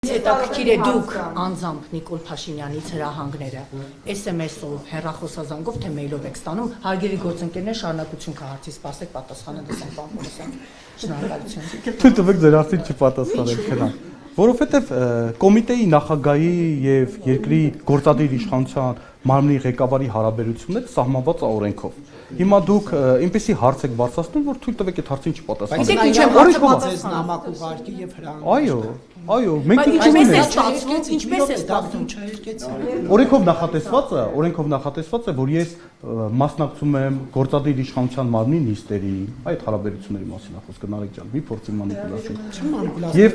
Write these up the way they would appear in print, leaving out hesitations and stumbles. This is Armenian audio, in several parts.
Հետաքրքիր է դուք անձամբ Նիկոլ Փաշինյանից հրահանգները SMS-ով, հեռախոսազանգով թե մեյլով եք ստանում, հարգելի գործընկերներ, շարունակություն կհարցի, սպասեք պատասխանը դեսենք պարոն Պողոսյան։ Շնորհակալություն։ Թույլ տվեք ձեր հարցին չպատասխանել քնան։ Որովհետև կոմիտեի նախագահի եւ երկրի գործադիր իշխանության մարմնի ղեկավարի հարաբերությունները սահմանված է օրենքով։ Հիմա դուք այնպեսի հարց եք բարձրացնում, որ թույլ տվեք այդ հարցին չպատասխանել։ Իսկ ինչ եմ հարցը բացես նամակ ուղարկի եւ հրահանգ։ Այո, մենք ինչպես է ստացվում, օրենքով նախատեսված է, որ ես մասնակցում եմ գործադիր իշխանության մարմնի նիստերի, այդ հարաբերությունների մասին է խոսքը Նարեկ ջան, մի փորձի մանիպուլյացիա։ Եվ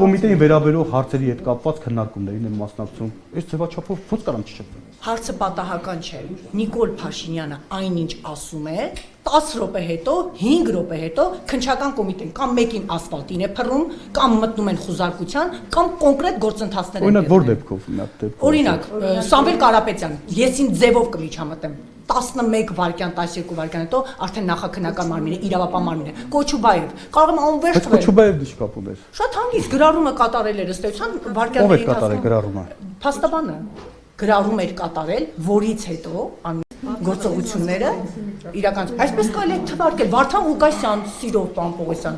կոմիտեին վերաբերող հարցերի հետ կապված քննարկումներին եմ մասնակցում։ Այս ձևաչափով ո՞նց կարամ չշփվել։ Հարցը պատահական չէ։ Նիկոլ Փաշինյանը այնինչ ասում է 10 րոպե հետո, 5 րոպե հետո քննչական կոմիտեն կամ մեկին ասֆալտին է փռում, կամ մտնում են խուզարկության, կամ կոնկրետ գործընթացներ են։ Օրինակ, որ դեպքով։ Օրինակ, Սամվել Կարապետյան, ես ինձ ձևով կմիջամտեմ 11 վայրկյան, 12 վայրկյան հետո արդեն նախաքննական մարմինը, իրավապահ մարմինը, Կոչուբաև, կարող եմ անվերջ թվել։ Կոչուբաև ինչ կապ ուներ։ Շատ հանգիստ գրառումը կատարել էր ըստ էության վայրկյանների Ով էր կատարել գրառումը։ Փաստաբանը գրառում էր կատարել, որից հետո գործողությունները իրականացում։ Այսպես կարելի է թվարկել Վարդան Ղուկասյան, Սիրով պարոն Պողոսյան,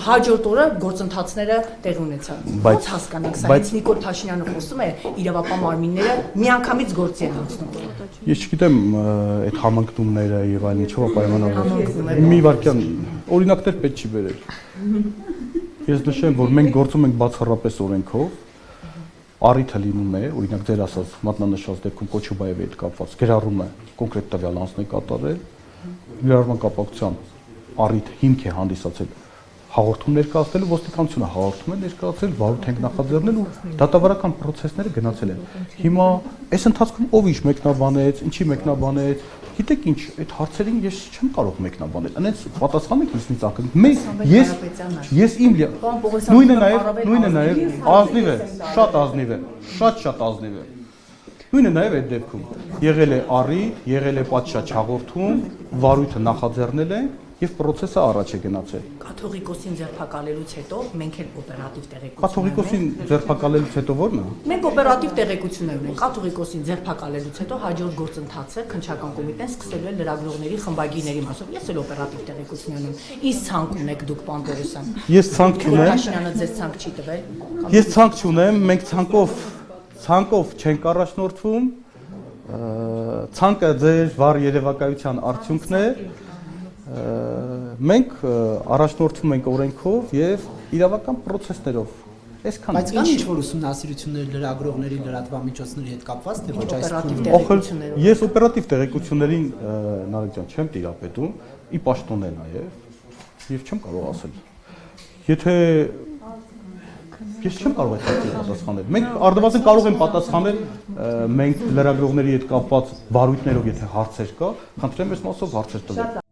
հաջորդ օրը գործընթացները տեղի ունեցան։ Ո՞նց հասկանանք սա։ Բայց Նիկոլ Փաշինյանը խոսում է իրավապահ մարմինները միանգամից գործի են անցնում։ Ես չգիտեմ այդ համընկնումները եւ այլն ինչով է պայմանավորված։ Մի վարքյան օրինակներ պետք չի բերել։ Ես նշեմ, որ մենք գործում ենք բացառապես օրենքով։ Առիթը լինում է, օրինակ ձեր ասած մատնանշած դեպքում Կոչուբաևի հետ կապված գրառումը կոնկրետ տվյալ անձն է կատարել, գրառման կապակցությամբ առիթ հիմք է հանդիսացել հաղորդում ներկայացնելու, ոստիկանությունը հաղորդում է ներկայացել, վարույթ ենք նախաձեռնել ու դատավարական process-ները գնացել են։ Հիմա այս ընթացքում ով ինչ մեկնաբանեց, ինչի մեկնաբանեց, գիտեք ինչ, այդ հարցերին ես չեմ կարող մեկնաբանել։ Անենց պատասխանեք ինձնից ակնհայտ։ Ես իմ նույնը նաև ազնիվ է, շատ ազնիվ է, շատ ազնիվ է։ Նույնը նաև այդ դեպքում եղել է առիթ, եղել է պատշաճ հաղորդում, վարույթը նախաձեռնել են եւ process-ը առաջ է գնացել։ Կաթողիկոսին ձերբակալելուց հետո մենք էլ օպերատիվ տեղեկություն Կաթողիկոսին ձերբակալելուց հետո ո՞րն է։ Մենք օպերատիվ տեղեկություններ ունենք։ Կաթողիկոսին ձերբակալելուց հետո հաջորդ գործընթացը քննչական կոմիտեն սկսելու է լրագրողների խմբագիրների մասով։ Ես էլ օպերատիվ տեղեկություն ունեմ։ Իսկ ցանկ ունեք դուք պարոն Պողոսյան։ Ես ցանկ չունեմ։ Փաշինյանը ձեզ ցանկ չի տվել։ Ես ցանկ չունեմ, մենք ցանկով չենք առաջնորդվում։ Ցանկը ձեր վառ երևակայության արդյունքն է։ Մենք առաջնորդվում ենք օրենքով եւ իրավական process-ներով։ Այսքան։ Բայց կան ինչ-որ ուսումնասիրություններ լրագրողների լրատվամիջոցների հետ կապված, թե ոչ այս Ես օպերատիվ տեղեկություններին Նարեկ ջան չեմ տիրապետում, ի պաշտոն է նաեւ եւ չեմ կարող ասել։ Եթե Ես չեմ կարող այդ հարցին պատասխանել։ Մենք արդյունավետ կարող ենք պատասխանել մենք լրագրողների հետ կապված վարույթներով, եթե հարցեր կա, խնդրեմ այս մասով հարցեր տվեք։